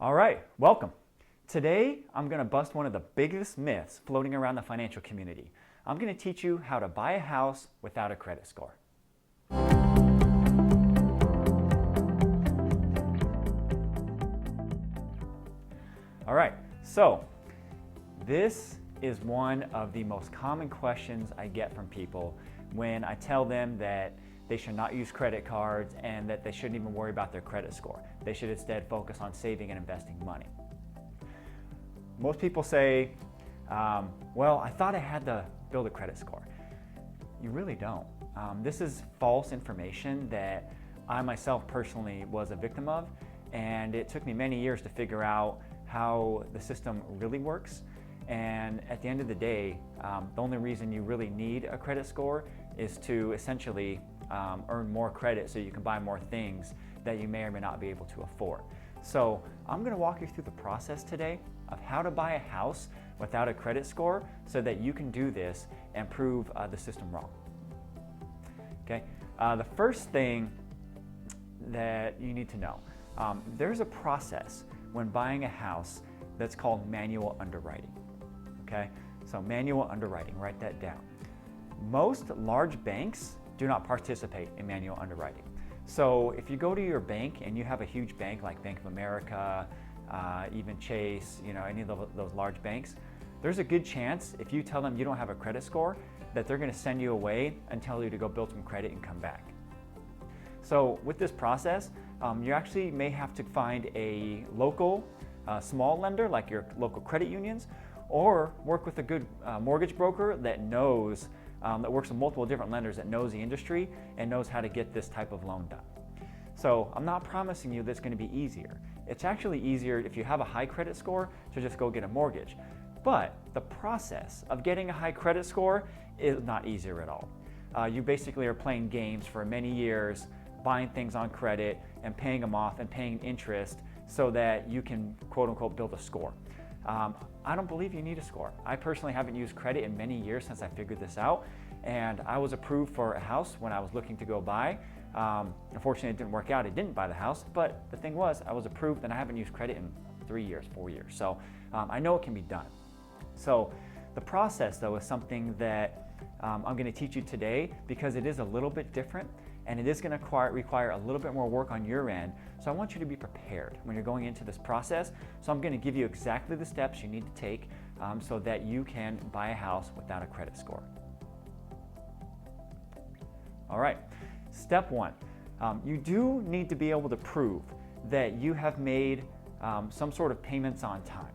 All right, welcome. Today, I'm going to bust one of the biggest myths floating around the financial community. I'm going to teach you how to buy a house without a credit score. All right, so this is one of the most common questions I get from people when I tell them that they should not use credit cards and that they shouldn't even worry about their credit score. They should instead focus on saving and investing money. Most people say, well, I thought I had to build a credit score. You really don't. This is false information that I myself personally was a victim of, and it took me many years to figure out how the system really works. And at the end of the day, the only reason you really need a credit score is to essentially earn more credit so you can buy more things that you may or may not be able to afford. So I'm going to walk you through the process today of how to buy a house without a credit score so that you can do this and prove the system wrong. Okay, the first thing that you need to know, there's a process when buying a house that's called manual underwriting. Okay, so manual underwriting, write that down. Most large banks do not participate in manual underwriting. So if you go to your bank and you have a huge bank like Bank of America, even Chase, any of those large banks, there's a good chance if you tell them you don't have a credit score that they're going to send you away and tell you to go build some credit and come back. So with this process, you actually may have to find a local small lender like your local credit unions, or work with a good mortgage broker that knows, that works with multiple different lenders, that knows the industry and knows how to get this type of loan done. So I'm not promising you that it's going to be easier. It's actually easier if you have a high credit score to just go get a mortgage. But the process of getting a high credit score is not easier at all. You basically are playing games for many years, buying things on credit and paying them off and paying interest so that you can quote unquote build a score. I don't believe you need a score. I personally haven't used credit in many years since I figured this out, and I was approved for a house when I was looking to go buy. Unfortunately, it didn't work out. I didn't buy the house, but the thing was, I was approved and I haven't used credit in 3 years, 4 years. So I know it can be done. So the process, though, is something that I'm going to teach you today because it is a little bit different and it is going to require a little bit more work on your end. So I want you to be prepared when you're going into this process. So I'm going to give you exactly the steps you need to take so that you can buy a house without a credit score. All right, step one, you do need to be able to prove that you have made some sort of payments on time,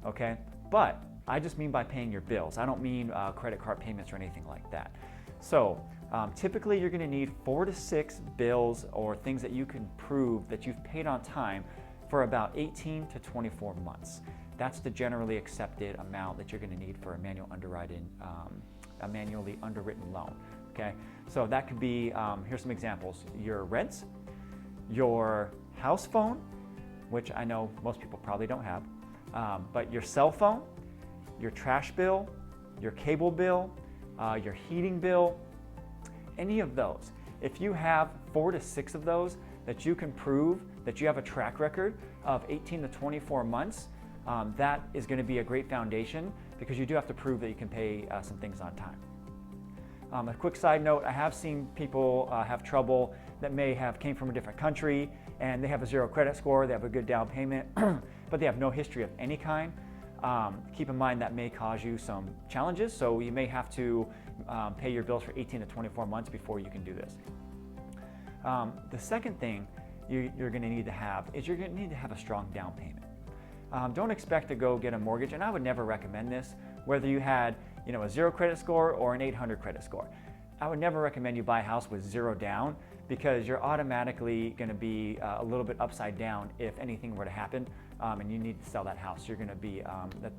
okay? But I just mean by paying your bills. I don't mean credit card payments or anything like that. So typically you're going to need 4 to 6 bills or things that you can prove that you've paid on time for about 18 to 24 months. That's the generally accepted amount that you're going to need for a manually underwritten loan. Okay, so that could be, here's some examples: your rents, your house phone, which I know most people probably don't have, but your cell phone, your trash bill, your cable bill, your heating bill, any of those. If you have 4 to 6 of those that you can prove that you have a track record of 18 to 24 months, that is going to be a great foundation because you do have to prove that you can pay some things on time. A quick side note, I have seen people have trouble that may have came from a different country and they have a 0 credit score, they have a good down payment, but they have no history of any kind. Keep in mind that may cause you some challenges, so you may have to pay your bills for 18 to 24 months before you can do this. The second thing you're going to need to have is you're going to need to have a strong down payment. Don't expect to go get a mortgage, and I would never recommend this, whether you had a 0 credit score or an 800 credit score. I would never recommend you buy a house with 0 down because you're automatically going to be a little bit upside down if anything were to happen and you need to sell that house. You're going to be,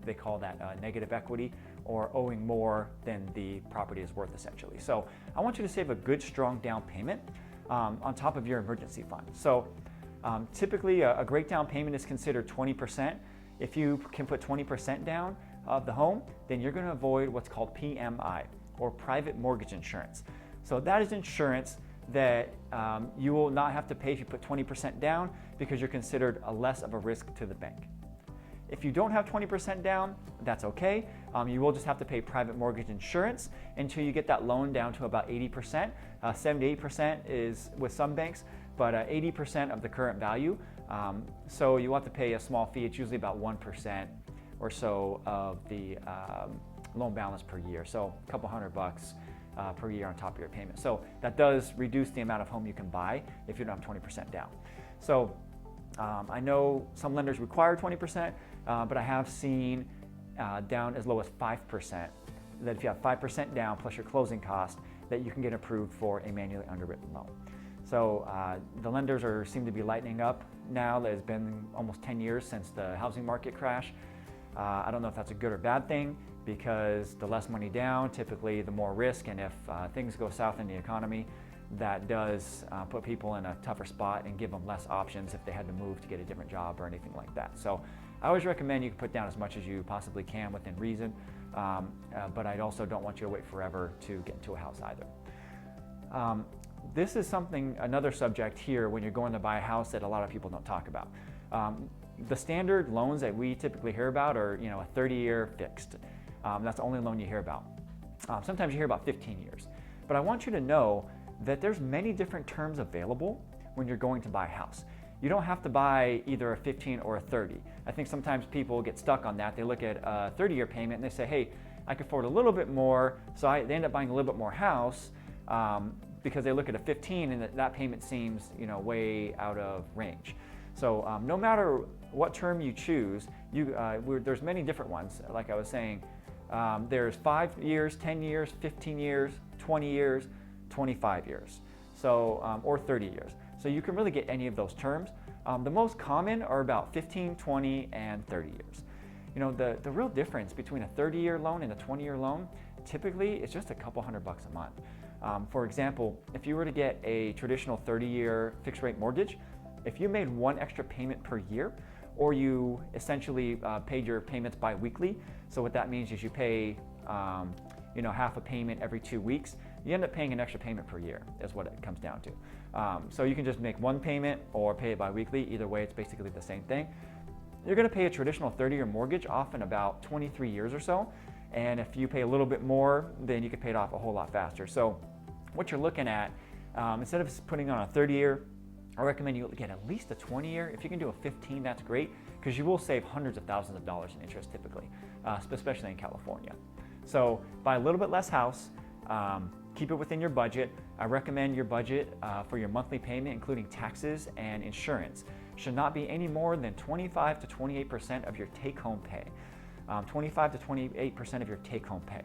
they call that negative equity, or owing more than the property is worth essentially. So I want you to save a good strong down payment on top of your emergency fund. So typically a great down payment is considered 20%. If you can put 20% down of the home, then you're going to avoid what's called PMI, or private mortgage insurance. So that is insurance that you will not have to pay if you put 20% down because you're considered a less of a risk to the bank. If you don't have 20% down, that's okay. You will just have to pay private mortgage insurance until you get that loan down to about 80%. 78% is with some banks, but 80% of the current value. So you have to pay a small fee. It's usually about 1% or so of the loan balance per year. So a couple $100 per year on top of your payment. So that does reduce the amount of home you can buy if you don't have 20% down. So I know some lenders require 20%, but I have seen down as low as 5%, that if you have 5% down plus your closing cost, that you can get approved for a manually underwritten loan. So the lenders seem to be lightening up now. It's been almost 10 years since the housing market crash. I don't know if that's a good or bad thing, because the less money down, typically the more risk, and if things go south in the economy, that does put people in a tougher spot and give them less options if they had to move to get a different job or anything like that. So I always recommend you can put down as much as you possibly can within reason, but I also don't want you to wait forever to get into a house either. This is another subject here when you're going to buy a house that a lot of people don't talk about. The standard loans that we typically hear about are, a 30-year fixed. That's the only loan you hear about. Sometimes you hear about 15 years. But I want you to know that there's many different terms available when you're going to buy a house. You don't have to buy either a 15 or a 30. I think sometimes people get stuck on that. They look at a 30-year payment and they say, hey, I can afford a little bit more, so they end up buying a little bit more house because they look at a 15 and that payment seems way out of range. So no matter what term you choose, there's many different ones. Like I was saying, there's 5 years, 10 years, 15 years, 20 years, 25 years, so or 30 years. So you can really get any of those terms. The most common are about 15, 20, and 30 years. The real difference between a 30-year loan and a 20-year loan, typically it's just a couple $100 a month. For example, if you were to get a traditional 30-year fixed rate mortgage, if you made one extra payment per year, or you essentially paid your payments bi-weekly, so what that means is you pay half a payment every 2 weeks, you end up paying an extra payment per year is what it comes down to. So you can just make one payment or pay it bi-weekly. Either way, it's basically the same thing. You're going to pay a traditional 30-year mortgage off in about 23 years or so, and if you pay a little bit more, then you can pay it off a whole lot faster. So what you're looking at, instead of putting on a 30-year, I recommend you get at least a 20-year. If you can do a 15, that's great, because you will save hundreds of thousands of dollars in interest typically, especially in California. So buy a little bit less house, keep it within your budget. I recommend your budget for your monthly payment, including taxes and insurance, should not be any more than 25 to 28% of your take-home pay. 25 to 28% of your take-home pay.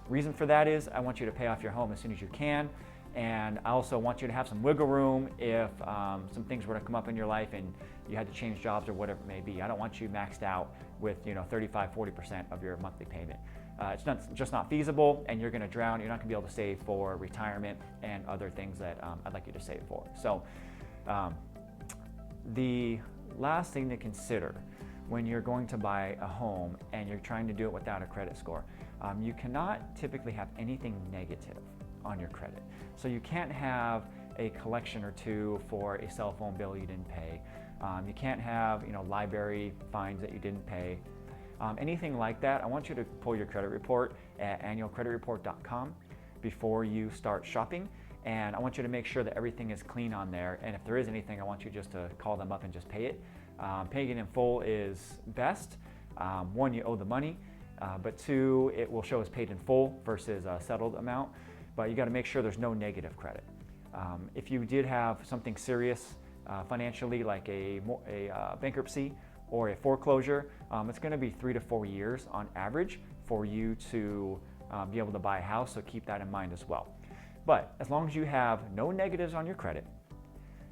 Reason for that is I want you to pay off your home as soon as you can, and I also want you to have some wiggle room if some things were to come up in your life and you had to change jobs or whatever it may be. I don't want you maxed out with 35, 40% of your monthly payment. It's just not feasible, and you're going to drown. You're not going to be able to save for retirement and other things that I'd like you to save for. So the last thing to consider when you're going to buy a home and you're trying to do it without a credit score, you cannot typically have anything negative on your credit. So you can't have a collection or two for a cell phone bill you didn't pay. You can't have library fines that you didn't pay. Anything like that, I want you to pull your credit report at annualcreditreport.com before you start shopping, and I want you to make sure that everything is clean on there, and if there is anything, I want you just to call them up and just pay it. Paying it in full is best. One, you owe the money, but two, it will show as paid in full versus a settled amount, but you got to make sure there's no negative credit. If you did have something serious financially, like a bankruptcy or a foreclosure, it's going to be 3 to 4 years on average for you to be able to buy a house, so keep that in mind as well. But as long as you have no negatives on your credit,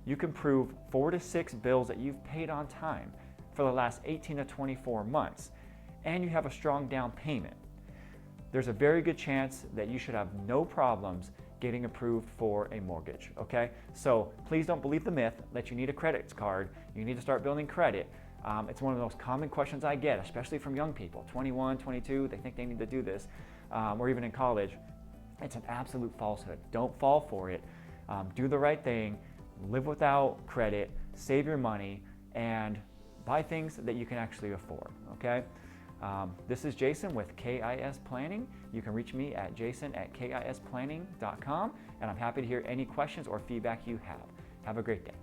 you can prove 4 to 6 bills that you've paid on time for the last 18 to 24 months, and you have a strong down payment, there's a very good chance that you should have no problems getting approved for a mortgage, okay? So please don't believe the myth that you need a credit card, you need to start building credit. It's one of the most common questions I get, especially from young people, 21, 22, they think they need to do this, or even in college. It's an absolute falsehood. Don't fall for it. Do the right thing, live without credit, save your money, and buy things that you can actually afford, okay? This is Jason with KIS Planning. You can reach me at jason@kisplanning.com, and I'm happy to hear any questions or feedback you have. Have a great day.